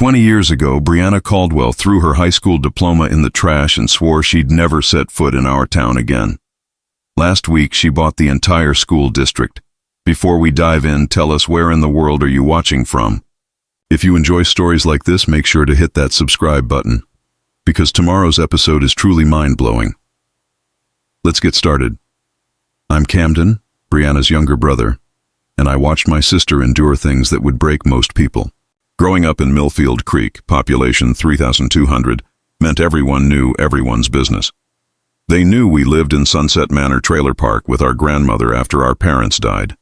20 years ago, Brianna Caldwell threw her high school diploma in the trash and swore she'd never set foot in our town again. Last week, she bought the entire school district. Before we dive in, tell us, where in the world are you watching from? If you enjoy stories like this, make sure to hit that subscribe button, because tomorrow's episode is truly mind-blowing. Let's get started. I'm Camden, Brianna's younger brother, and I watched my sister endure things that would break most people. Growing up in Millfield Creek, population 3,200, meant everyone knew everyone's business. They knew we lived in Sunset Manor Trailer Park with our grandmother after our parents died.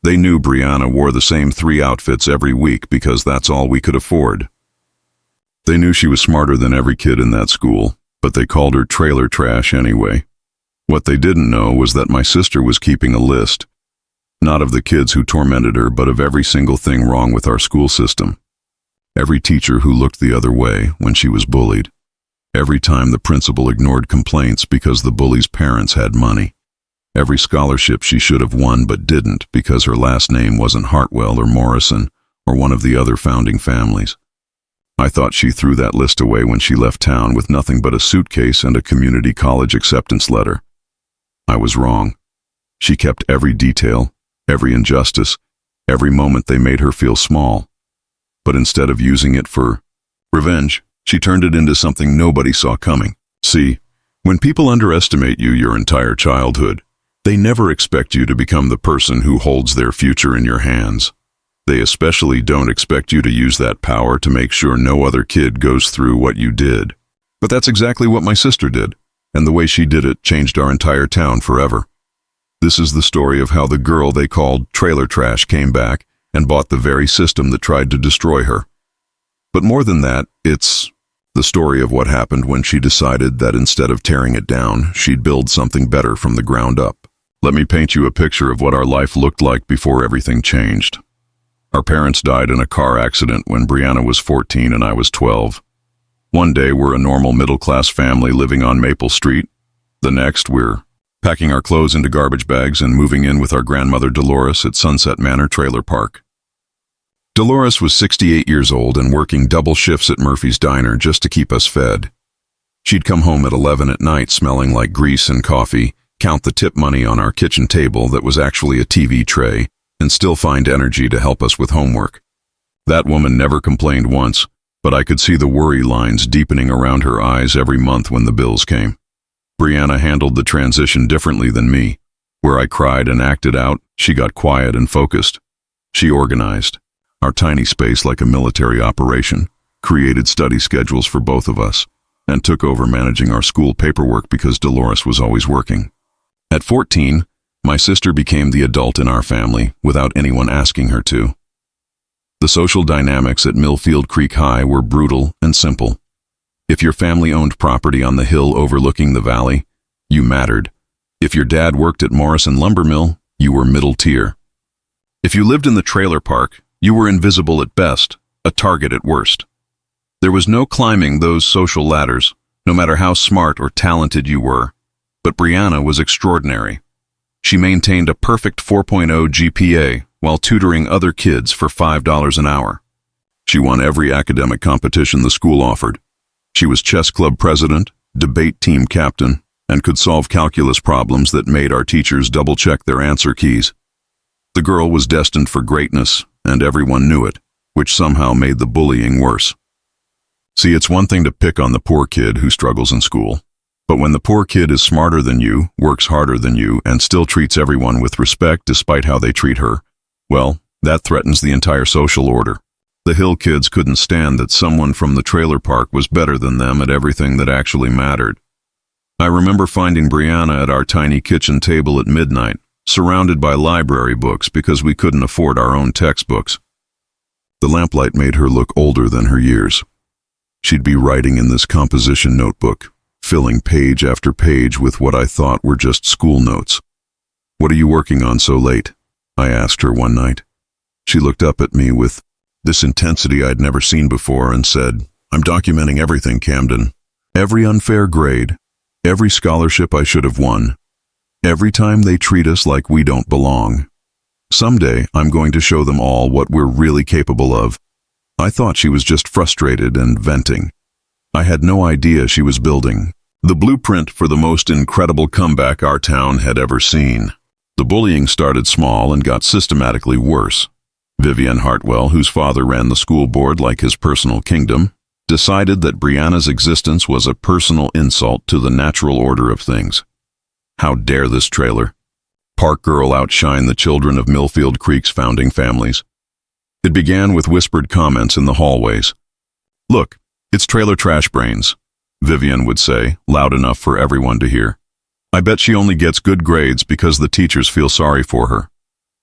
They knew Brianna wore the same 3 outfits every week because that's all we could afford. They knew she was smarter than every kid in that school, but they called her trailer trash anyway. What they didn't know was that my sister was keeping a list, not of the kids who tormented her, but of every single thing wrong with our school system. Every teacher who looked the other way when she was bullied. Every time the principal ignored complaints because the bully's parents had money. Every scholarship she should have won but didn't because her last name wasn't Hartwell or Morrison or one of the other founding families. I thought she threw that list away when she left town with nothing but a suitcase and a community college acceptance letter. I was wrong. She kept every detail, every injustice, every moment they made her feel small. But instead of using it for revenge, she turned it into something nobody saw coming. See, when people underestimate you your entire childhood, they never expect you to become the person who holds their future in your hands. They especially don't expect you to use that power to make sure no other kid goes through what you did. But that's exactly what my sister did, and the way she did it changed our entire town forever. This is the story of how the girl they called trailer trash came back and bought the very system that tried to destroy her. But more than that, it's the story of what happened when she decided that instead of tearing it down, she'd build something better from the ground up. Let me paint you a picture of what our life looked like before everything changed. Our parents died in a car accident when Brianna was 14 and I was 12. One day, we're a normal middle-class family living on Maple Street. The next, we're packing our clothes into garbage bags and moving in with our grandmother Dolores at Sunset Manor Trailer Park. Dolores was 68 years old and working double shifts at Murphy's Diner just to keep us fed. She'd come home at 11 at night smelling like grease and coffee, count the tip money on our kitchen table that was actually a TV tray, and still find energy to help us with homework. That woman never complained once, but I could see the worry lines deepening around her eyes every month when the bills came. Brianna handled the transition differently than me. Where I cried and acted out, she got quiet and focused. She organized our tiny space like a military operation, created study schedules for both of us, and took over managing our school paperwork because Dolores was always working. At 14, my sister became the adult in our family without anyone asking her to. The social dynamics at Millfield Creek High were brutal and simple. If your family owned property on the hill overlooking the valley, you mattered. If your dad worked at Morrison Lumber Mill, you were middle tier. If you lived in the trailer park, you were invisible at best, a target at worst. There was no climbing those social ladders, no matter how smart or talented you were. But Brianna was extraordinary. She maintained a perfect 4.0 GPA while tutoring other kids for $5 an hour. She won every academic competition the school offered. She was chess club president, debate team captain, and could solve calculus problems that made our teachers double-check their answer keys. The girl was destined for greatness, and everyone knew it, which somehow made the bullying worse. See, it's one thing to pick on the poor kid who struggles in school. But when the poor kid is smarter than you, works harder than you, and still treats everyone with respect despite how they treat her, well, that threatens the entire social order. The Hill kids couldn't stand that someone from the trailer park was better than them at everything that actually mattered. I remember finding Brianna at our tiny kitchen table at midnight, surrounded by library books because we couldn't afford our own textbooks. The lamplight made her look older than her years. She'd be writing in this composition notebook, filling page after page with what I thought were just school notes. "What are you working on so late?" I asked her one night. She looked up at me with this intensity I'd never seen before and said, "I'm documenting everything, Camden. Every unfair grade, every scholarship I should have won, every time they treat us like we don't belong. Someday, I'm going to show them all what we're really capable of. I thought she was just frustrated and venting. I had no idea she was building the blueprint for the most incredible comeback our town had ever seen. The bullying started small and got systematically worse. Vivian Hartwell, whose father ran the school board like his personal kingdom, decided that Brianna's existence was a personal insult to the natural order of things. How dare this trailer park girl outshine the children of Millfield Creek's founding families? It began with whispered comments in the hallways. "Look, it's trailer trash brains," Vivian would say, loud enough for everyone to hear. "I bet she only gets good grades because the teachers feel sorry for her."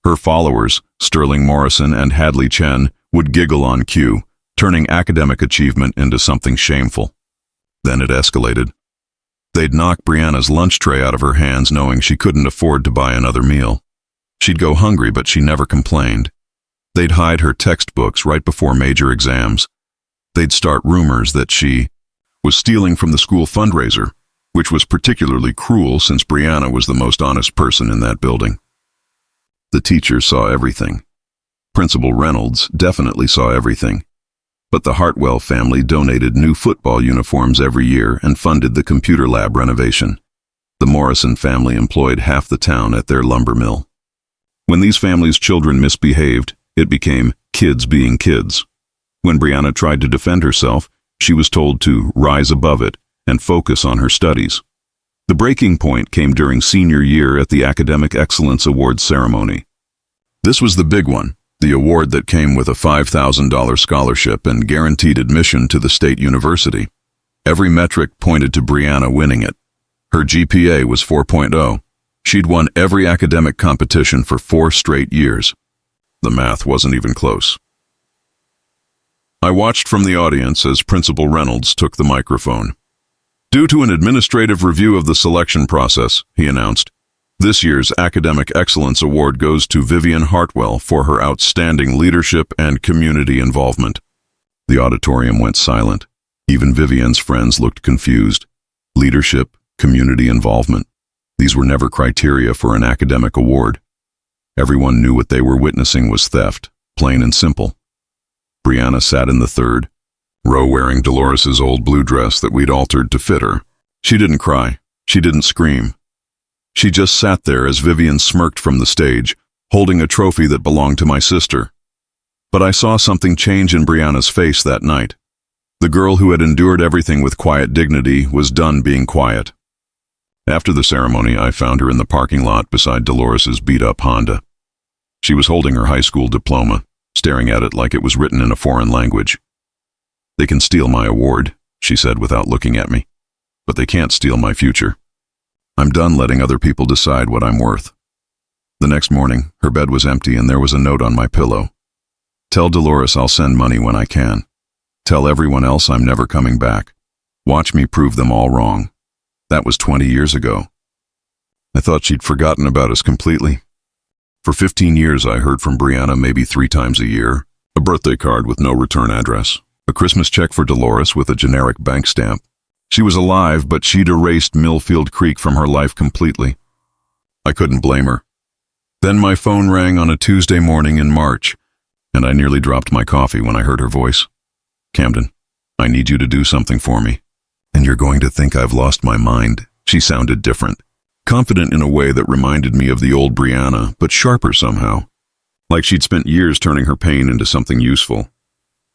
Her followers, Sterling Morrison and Hadley Chen, would giggle on cue, turning academic achievement into something shameful. Then it escalated. They'd knock Brianna's lunch tray out of her hands knowing she couldn't afford to buy another meal. She'd go hungry, but she never complained. They'd hide her textbooks right before major exams. They'd start rumors that she was stealing from the school fundraiser, which was particularly cruel since Brianna was the most honest person in that building. The teachers saw everything. Principal Reynolds definitely saw everything. But the Hartwell family donated new football uniforms every year and funded the computer lab renovation. The Morrison family employed half the town at their lumber mill. When these families' children misbehaved, it became kids being kids. When Brianna tried to defend herself, she was told to rise above it and focus on her studies. The breaking point came during senior year at the Academic Excellence Awards ceremony. This was the big one, the award that came with a $5,000 scholarship and guaranteed admission to the state university. Every metric pointed to Brianna winning it. Her GPA was 4.0. She'd won every academic competition for 4 straight years. The math wasn't even close. I watched from the audience as Principal Reynolds took the microphone. "Due to an administrative review of the selection process," he announced, "this year's Academic Excellence Award goes to Vivian Hartwell for her outstanding leadership and community involvement." The auditorium went silent. Even Vivian's friends looked confused. Leadership, community involvement. These were never criteria for an academic award. Everyone knew what they were witnessing was theft, plain and simple. Brianna sat in the third row wearing Dolores's old blue dress that we'd altered to fit her. She didn't cry. She didn't scream. She just sat there as Vivian smirked from the stage, holding a trophy that belonged to my sister. But I saw something change in Brianna's face that night. The girl who had endured everything with quiet dignity was done being quiet. After the ceremony, I found her in the parking lot beside Dolores's beat-up Honda. She was holding her high school diploma, staring at it like it was written in a foreign language. "They can steal my award," she said without looking at me, "but they can't steal my future. I'm done letting other people decide what I'm worth." The next morning, her bed was empty and there was a note on my pillow. "Tell Dolores I'll send money when I can. Tell everyone else I'm never coming back. Watch me prove them all wrong." That was 20 years ago. I thought she'd forgotten about us completely. For 15 years I heard from Brianna maybe 3 times a year, a birthday card with no return address, a Christmas check for Dolores with a generic bank stamp. She was alive, but she'd erased Millfield Creek from her life completely. I couldn't blame her. Then my phone rang on a Tuesday morning in March, and I nearly dropped my coffee when I heard her voice. "Camden, I need you to do something for me. And you're going to think I've lost my mind." She sounded different, confident in a way that reminded me of the old Brianna, but sharper somehow, like she'd spent years turning her pain into something useful.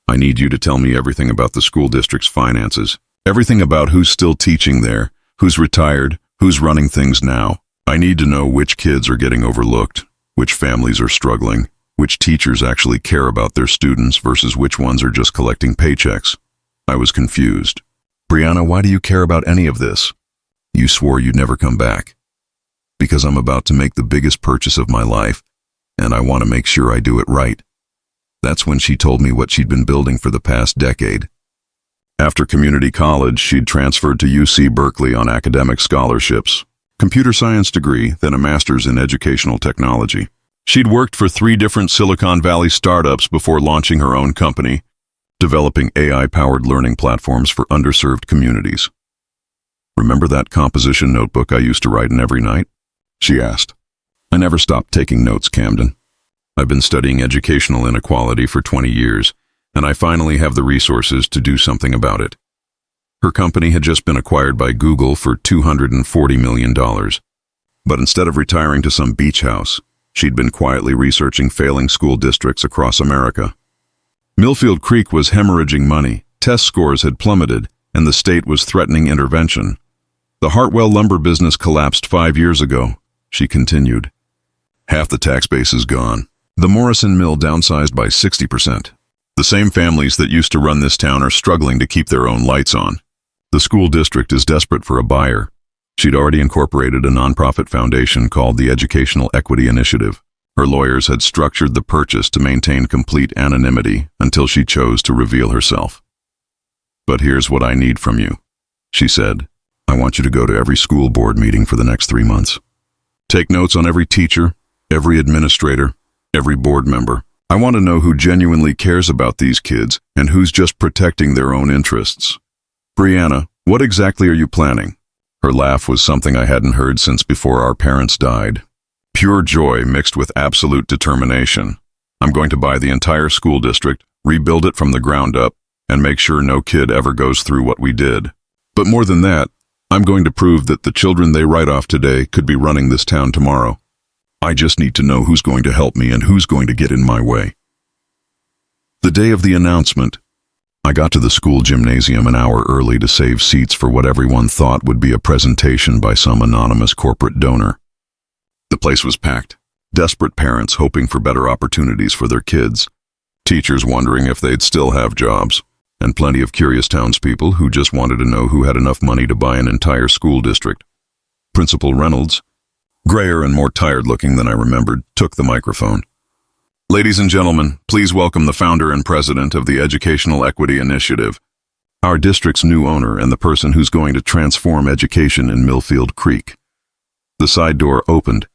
"I need you to tell me everything about the school district's finances, everything about who's still teaching there, who's retired, who's running things now. I need to know which kids are getting overlooked, which families are struggling, which teachers actually care about their students versus which ones are just collecting paychecks." I was confused. "Brianna, why do you care about any of this? You swore you'd never come back." "Because I'm about to make the biggest purchase of my life, and I want to make sure I do it right." That's when she told me what she'd been building for the past decade. After community college, she'd transferred to UC Berkeley on academic scholarships, computer science degree, then a master's in educational technology. She'd worked for 3 different Silicon Valley startups before launching her own company, developing AI-powered learning platforms for underserved communities. "Remember that composition notebook I used to write in every night?" she asked. "I never stopped taking notes, Camden. I've been studying educational inequality for 20 years, and I finally have the resources to do something about it. Her company had just been acquired by Google for $240 million. But instead of retiring to some beach house, she'd been quietly researching failing school districts across America. Millfield Creek was hemorrhaging money, test scores had plummeted, and the state was threatening intervention. The Hartwell lumber business collapsed 5 years ago, she continued. Half the tax base is gone. The Morrison Mill downsized by 60%. The same families that used to run this town are struggling to keep their own lights on. The school district is desperate for a buyer. She'd already incorporated a nonprofit foundation called the Educational Equity Initiative. Her lawyers had structured the purchase to maintain complete anonymity until she chose to reveal herself. But here's what I need from you, she said. I want you to go to every school board meeting for the next 3 months. Take notes on every teacher, every administrator, every board member. I want to know who genuinely cares about these kids and who's just protecting their own interests. Brianna, what exactly are you planning? Her laugh was something I hadn't heard since before our parents died. Pure joy mixed with absolute determination. I'm going to buy the entire school district, rebuild it from the ground up, and make sure no kid ever goes through what we did. But more than that, I'm going to prove that the children they write off today could be running this town tomorrow. I just need to know who's going to help me and who's going to get in my way. The day of the announcement, I got to the school gymnasium an hour early to save seats for what everyone thought would be a presentation by some anonymous corporate donor. The place was packed, desperate parents hoping for better opportunities for their kids, teachers wondering if they'd still have jobs, and plenty of curious townspeople who just wanted to know who had enough money to buy an entire school district. Principal Reynolds, grayer and more tired-looking than I remembered, took the microphone. Ladies and gentlemen, please welcome the founder and president of the Educational Equity Initiative, our district's new owner and the person who's going to transform education in Millfield Creek. The side door opened,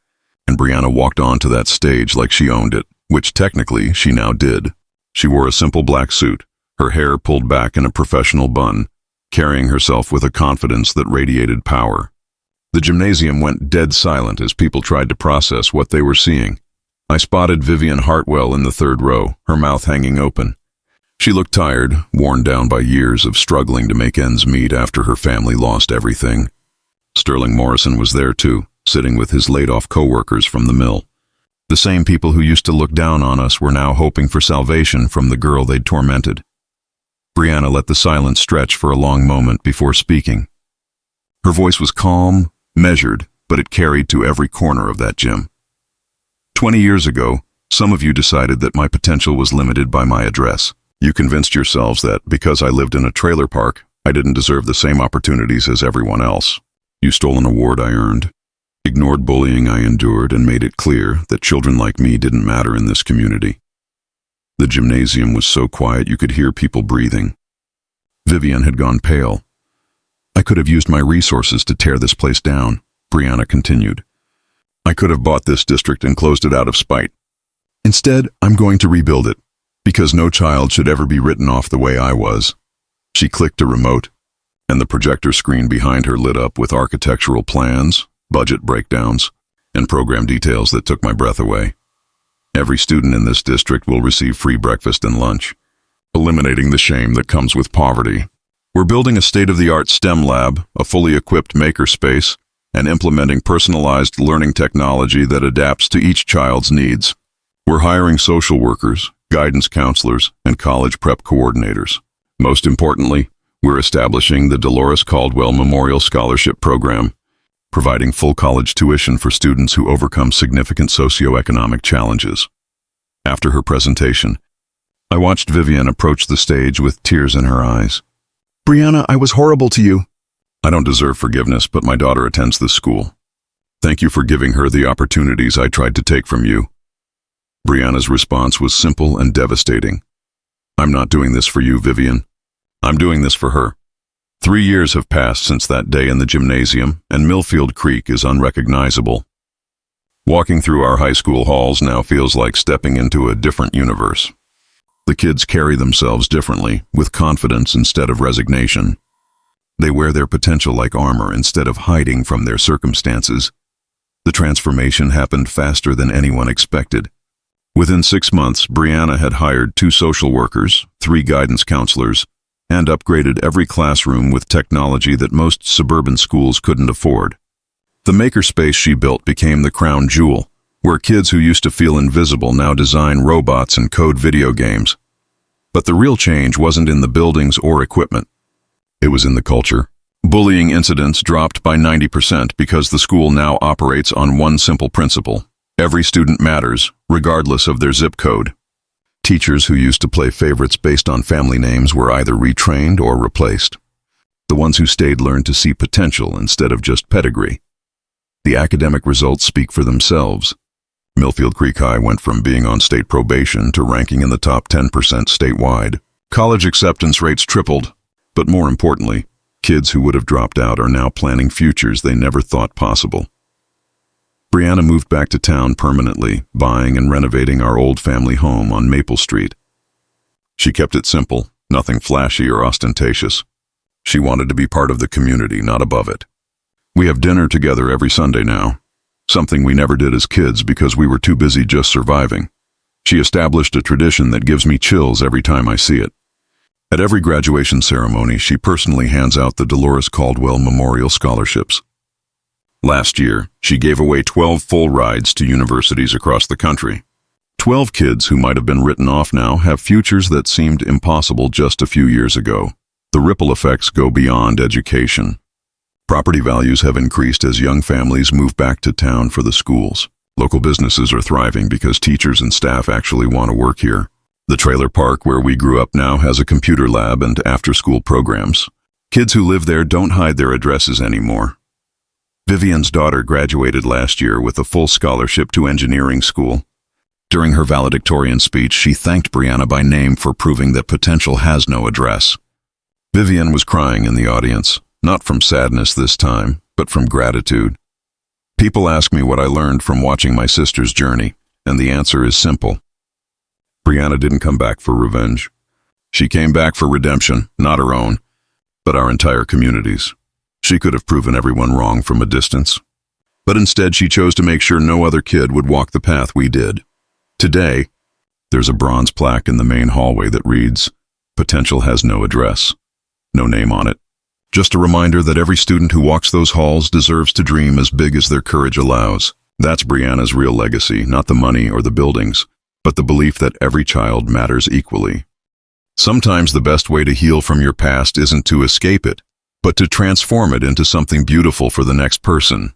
and Brianna walked onto that stage like she owned it, which technically she now did. She wore a simple black suit, her hair pulled back in a professional bun, carrying herself with a confidence that radiated power. The gymnasium went dead silent as people tried to process what they were seeing. I spotted Vivian Hartwell in the third row, her mouth hanging open. She looked tired, worn down by years of struggling to make ends meet after her family lost everything. Sterling Morrison was there too, sitting with his laid-off co-workers from the mill. The same people who used to look down on us were now hoping for salvation from the girl they'd tormented. Brianna let the silence stretch for a long moment before speaking. Her voice was calm, measured, but it carried to every corner of that gym. 20 years ago, some of you decided that my potential was limited by my address. You convinced yourselves that because I lived in a trailer park, I didn't deserve the same opportunities as everyone else. You stole an award I earned, ignored bullying I endured, and made it clear that children like me didn't matter in this community. The gymnasium was so quiet you could hear people breathing. Vivian had gone pale. I could have used my resources to tear this place down, Brianna continued. I could have bought this district and closed it out of spite. Instead, I'm going to rebuild it, because no child should ever be written off the way I was. She clicked a remote, and the projector screen behind her lit up with architectural plans, budget breakdowns, and program details that took my breath away. Every student in this district will receive free breakfast and lunch, eliminating the shame that comes with poverty. We're building a state-of-the-art STEM lab, a fully equipped makerspace, and implementing personalized learning technology that adapts to each child's needs. We're hiring social workers, guidance counselors, and college prep coordinators. Most importantly, we're establishing the Dolores Caldwell Memorial Scholarship Program, providing full college tuition for students who overcome significant socioeconomic challenges. After her presentation, I watched Vivian approach the stage with tears in her eyes. Brianna, I was horrible to you. I don't deserve forgiveness, but my daughter attends this school. Thank you for giving her the opportunities I tried to take from you. Brianna's response was simple and devastating. I'm not doing this for you, Vivian. I'm doing this for her. 3 years have passed since that day in the gymnasium, and Millfield Creek is unrecognizable. Walking through our high school halls now feels like stepping into a different universe. The kids carry themselves differently, with confidence instead of resignation. They wear their potential like armor instead of hiding from their circumstances. The transformation happened faster than anyone expected. Within 6 months, Brianna had hired 2 social workers, 3 guidance counselors, and upgraded every classroom with technology that most suburban schools couldn't afford. The makerspace she built became the crown jewel, where kids who used to feel invisible now design robots and code video games. But the real change wasn't in the buildings or equipment. It was in the culture. Bullying incidents dropped by 90% because the school now operates on one simple principle: every student matters, regardless of their zip code. Teachers who used to play favorites based on family names were either retrained or replaced. The ones who stayed learned to see potential instead of just pedigree. The academic results speak for themselves. Millfield Creek High went from being on state probation to ranking in the top 10% statewide. College acceptance rates tripled, but more importantly, kids who would have dropped out are now planning futures they never thought possible. Brianna moved back to town permanently, buying and renovating our old family home on Maple Street. She kept it simple, nothing flashy or ostentatious. She wanted to be part of the community, not above it. We have dinner together every Sunday now, something we never did as kids because we were too busy just surviving. She established a tradition that gives me chills every time I see it. At every graduation ceremony, she personally hands out the Dolores Caldwell Memorial Scholarships. Last year, she gave away 12 full rides to universities across the country. 12 kids who might have been written off now have futures that seemed impossible just a few years ago. The ripple effects go beyond education. Property values have increased as young families move back to town for the schools. Local businesses are thriving because teachers and staff actually want to work here. The trailer park where we grew up now has a computer lab and after-school programs. Kids who live there don't hide their addresses anymore. Vivian's daughter graduated last year with a full scholarship to engineering school. During her valedictorian speech, she thanked Brianna by name for proving that potential has no address. Vivian was crying in the audience, not from sadness this time, but from gratitude. People ask me what I learned from watching my sister's journey, and the answer is simple. Brianna didn't come back for revenge. She came back for redemption, not her own, but our entire community's. She could have proven everyone wrong from a distance. But instead, she chose to make sure no other kid would walk the path we did. Today, there's a bronze plaque in the main hallway that reads, "Potential has no address." No name on it. Just a reminder that every student who walks those halls deserves to dream as big as their courage allows. That's Brianna's real legacy, not the money or the buildings, but the belief that every child matters equally. Sometimes the best way to heal from your past isn't to escape it, but to transform it into something beautiful for the next person.